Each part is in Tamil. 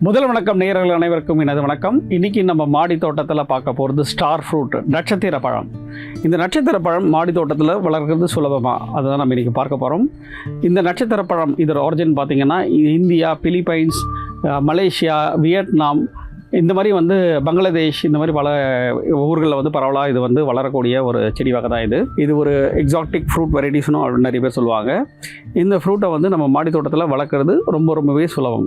முதல் வணக்கம் நேயர்கள் அனைவருக்கும் எனது வணக்கம். இன்றைக்கி நம்ம மாடி தோட்டத்தில் பார்க்க போகிறது ஸ்டார் ஃப்ரூட், நட்சத்திர பழம். இந்த நட்சத்திர பழம் மாடி தோட்டத்தில் வளர்க்குறது சுலபமாக, அதுதான் நம்ம இன்றைக்கி பார்க்க போகிறோம். இந்த நட்சத்திர பழம் இதோட ஒரிஜின் பார்த்திங்கன்னா இந்தியா, பிலிப்பைன்ஸ், மலேசியா, வியட்நாம், இந்த மாதிரி பங்களாதேஷ், இந்த மாதிரி பல ஊர்களில் பரவலாக இது வளரக்கூடிய ஒரு செடி வகை தான். இது ஒரு எக்ஸாட்டிக் ஃப்ரூட் வெரைட்டிஸ்னு நிறைய பேர் சொல்லுவாங்க. இந்த ஃப்ரூட்டை நம்ம மாடி தோட்டத்தில் வளர்க்குறது ரொம்பவே சுலபம்.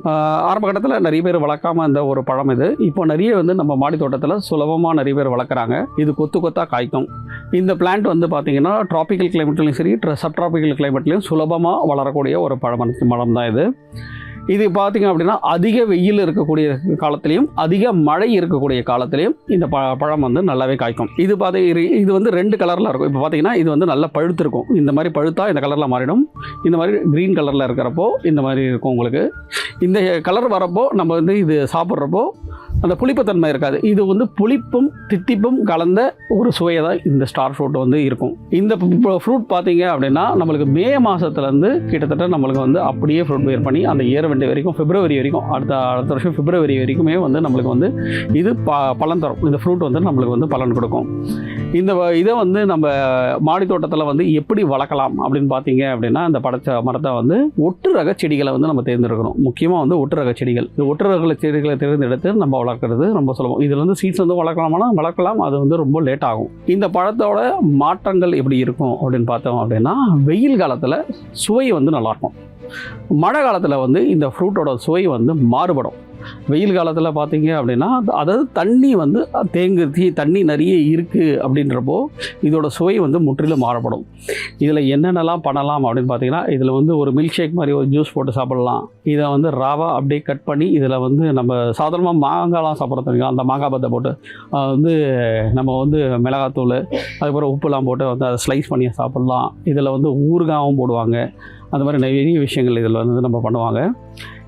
ஆரம்ப கட்டத்தில் நிறைய பேர் வளர்க்காமல் இந்த ஒரு பழம் இது. இப்போ நிறைய நம்ம மாடி தோட்டத்தில் சுலபமாக நிறைய பேர் வளர்க்குறாங்க. இது கொத்தாக காய்க்கும். இந்த பிளான்ட் பார்த்திங்கன்னா ட்ராபிக்கல் கிளைமேட்லையும் சரி, சப் ட்ராபிக்கல் கிளைமேட்லையும் சுலபமாக வளரக்கூடிய ஒரு மரம் தான் இது. இது பார்த்திங்க அப்படின்னா அதிக வெயில் இருக்கக்கூடிய காலத்துலேயும் அதிக மழை இருக்கக்கூடிய காலத்துலேயும் இந்த பழம் நல்லாவே காய்க்கும். இது ரெண்டு கலரில் இருக்கும். இப்போ பார்த்திங்கன்னா இது நல்லா பழுத்து இருக்கும். இந்த மாதிரி பழுத்தா இந்த கலரில் மாறிடும். இந்த மாதிரி க்ரீன் கலரில் இருக்கிறப்போ இந்த மாதிரி இருக்கும். உங்களுக்கு இந்த கலர் வரப்போ நம்ம இது சாப்பிட்றப்போ அந்த புளிப்புத்தன்மை இருக்காது. இது புளிப்பும் தித்திப்பும் கலந்த ஒரு சுவையை தான் இந்த ஸ்டார் ஃப்ரூட் இருக்கும். இந்த ஃப்ரூட் பார்த்திங்க அப்படின்னா நம்மளுக்கு மே மாதத்துலேருந்து கிட்டத்தட்ட நம்மளுக்கு அப்படியே ஃப்ரூட் பேர் பண்ணி அந்த ஏற வேண்டிய வரைக்கும் பிப்ரவரி வரைக்கும், அடுத்த வருஷம் பிப்ரவரி வரைக்குமே நம்மளுக்கு இது பலன் தரும். இந்த ஃப்ரூட் நம்மளுக்கு பலன் கொடுக்கும். இந்த இதை நம்ம மாடி தோட்டத்தில் எப்படி வளர்க்கலாம் அப்படின்னு பார்த்தீங்க அப்படின்னா, இந்த படைச்ச மரத்தை ஒட்டு ரக செடிகளை நம்ம தேர்ந்தெடுக்கணும். முக்கியமாக ஒட்டு ரக செடிகள். ஒட்டு ரக செடிகளை தேர்ந்தெடுத்து நம்ம வளர்க்குறது ரொம்ப சுலபம். இதில் சீட்ஸ் வளர்க்கலாம். அது ரொம்ப லேட் ஆகும். இந்த பழத்தோட மாற்றங்கள் எப்படி இருக்கும் அப்படின்னு பார்த்தோம் அப்படின்னா, வெயில் காலத்தில் சுவை நல்லாயிருக்கும். மழை காலத்தில் இந்த ஃப்ரூட்டோட சுவை மாறுபடும். வெயில் காலத்தில் பார்த்தீங்க அப்படின்னா, அதாவது தண்ணி தண்ணி நிறைய இருக்குது அப்படின்றப்போ இதோட சுவை முற்றிலும் மாறுபடும். இதில் என்னென்னலாம் பண்ணலாம் அப்படின்னு பார்த்தீங்கன்னா, இதில் ஒரு மில்க் ஷேக் மாதிரி ஒரு ஜூஸ் போட்டு சாப்பிட்லாம். இதை ராவா அப்படியே கட் பண்ணி இதில் நம்ம சாதாரணமாக மாங்காய்லாம் சாப்பிட்றதுங்க, அந்த மாங்காய் பத்தை போட்டு நம்ம மிளகாத்தூள், அதுக்கப்புறம் உப்புலாம் போட்டு அதை ஸ்லைஸ் பண்ணி சாப்பிட்லாம். இதில் ஊறுகாயும் போடுவாங்க. அந்த மாதிரி நிறைய விஷயங்கள் இதில் நம்ம பண்ணுவாங்க.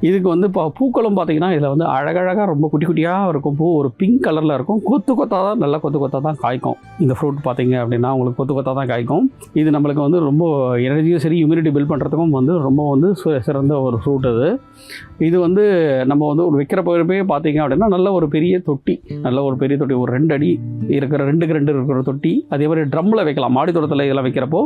இதுக்கு இப்போ பூக்களும் பார்த்திங்கன்னா இதில் அழகழகாக ரொம்ப குட்டி குட்டியாக இருக்கும். பூ ஒரு பிங்க் கலரில் இருக்கும். கொத்தாக தான், நல்லா கொத்தாக தான் காய்க்கும். இந்த ஃப்ரூட் பார்த்திங்க அப்படின்னா உங்களுக்கு கொத்தாக தான் காய்க்கும். இது நம்மளுக்கு ரொம்ப எனர்ஜியும் சரி, இம்யூனிட்டி பில்ட் பண்ணுறதுக்கும் ரொம்ப சிறந்த ஒரு ஃப்ரூட் அது. இது நம்ம ஒரு வைக்கிற போகிறப்பே பார்த்திங்க அப்படின்னா நல்ல ஒரு பெரிய தொட்டி, ஒரு 2 அடி இருக்கிற 2க்கு 2 இருக்கிற தொட்டி. அதே மாதிரி ட்ரம்மில் வைக்கலாம். மாடி தோட்டத்தில் இதெல்லாம் வைக்கிறப்போ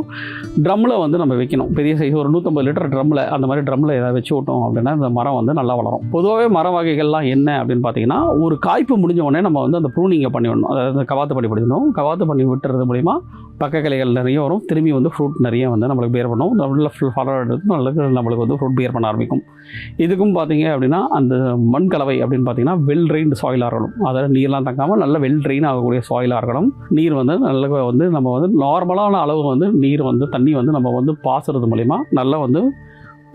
ட்ரம்மில் நம்ம வைக்கணும். பெரிய சைஸ் ஒரு 150 லிட்டர் ட்ரம்மில், அந்த மாதிரி ட்ரம்மில் எதாவது வச்சு விட்டோம் அப்படின்னா இந்த மரம் நல்லா வளரும். பொதுவாகவே மர வகைகள்லாம் என்ன அப்படின்னு பார்த்தீங்கன்னா, ஒரு காய்ப்பு முடிஞ்ச உடனே நம்ம அந்த ப்ரூனிங்கை பண்ணி விடணும். அதாவது கவாத்து பண்ணி பிடிக்கணும். கவாத்து பண்ணி விட்டுறது மூலிமா பக்க கிளைகள் நிறைய வரும். திரும்பி ஃப்ரூட் நிறைய நம்மளுக்கு பேர் பண்ணும். நல்ல ஃபாலோவர்ட் எடுத்து நம்மளுக்கு ஃப்ரூட் பேர் பண்ண ஆரம்பிக்கும். இதுக்கும் பார்த்தீங்க அப்படின்னா அந்த மண் கலவை அப்படின்னு பார்த்தீங்கன்னா வெல் ட்ரெயின்டு சாயிலாக இருக்கணும். அதாவது நீர்லாம் தங்காமல் நல்ல வெல் ட்ரெயின் ஆகக்கூடிய சாயிலாக இருக்கணும். நீர் நல்ல நம்ம நார்மலான அளவு நீர் தண்ணி நம்ம பாசுறது மூலிமா நல்லா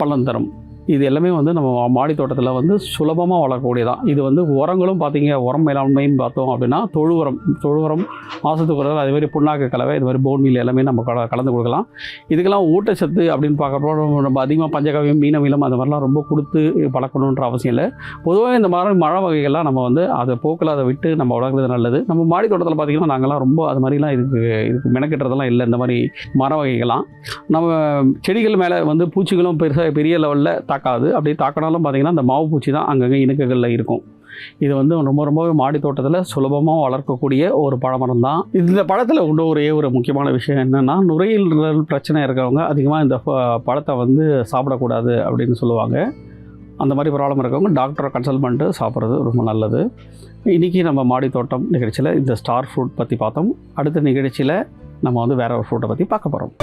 பலன் தரும். இது எல்லாமே நம்ம மாடி தோட்டத்தில் சுலபமாக வளரக்கூடியதான். இது உரங்களும் பார்த்தீங்க, உரம் மேலாண்மைன்னு பார்த்தோம் அப்படின்னா தொழு உரம் மாதத்துக்கு ஒரு, அதே மாதிரி புண்ணாக்கு கலவை, இது மாதிரி போன்மீல் எல்லாமே நம்ம கலந்து கொடுக்கலாம். இதுக்கெல்லாம் ஊட்டச்சத்து அப்படின்னு பார்க்குறப்போ நம்ம அதிகமாக பஞ்சகாவியம், மீனமிலம் அந்த மாதிரிலாம் ரொம்ப கொடுத்து பழக்கணுன்ற அவசியம் இல்லை. பொதுவாக இந்த மாதிரி மழை வகைகள்லாம் நம்ம அதை போக்கில் அதை விட்டு நம்ம வளர்க்குறது நல்லது. நம்ம மாடி தோட்டத்தில் பார்த்திங்கன்னா நாங்கள்லாம் ரொம்ப அது மாதிரிலாம் இதுக்கு மெனக்கெட்டுறதெல்லாம் இல்லை. இந்த மாதிரி மர வகைகள்லாம் நம்ம செடிகள் மேலே பூச்சிகளும் பெரிய லெவலில் தாக்காது. அப்படியே தாக்கினாலும் பார்த்திங்கன்னா அந்த மாவு பூச்சி தான் அங்கங்கே இணுக்குகளில் இருக்கும். இது ரொம்பவே மாடி தோட்டத்தில் சுலபமாக வளர்க்கக்கூடிய ஒரு பழமரம் தான். இந்த பழத்தில் ஒரே ஒரு முக்கியமான விஷயம் என்னென்னா, நுரையீரல் பிரச்சனை இருக்கிறவங்க அதிகமாக இந்த பழத்தை சாப்பிடக்கூடாது அப்படின்னு சொல்லுவாங்க. அந்த மாதிரி ப்ராப்ளம் இருக்கவங்க டாக்டரை கன்சல்ட் பண்ணிட்டு சாப்பிட்றது ரொம்ப நல்லது. இன்றைக்கி நம்ம மாடி தோட்டம் நிகழ்ச்சியில் இந்த ஸ்டார் ஃப்ரூட் பற்றி பார்த்தோம். அடுத்த நிகழ்ச்சியில் நம்ம வேற ஒரு ஃப்ரூட்டை பற்றி பார்க்க போகிறோம்.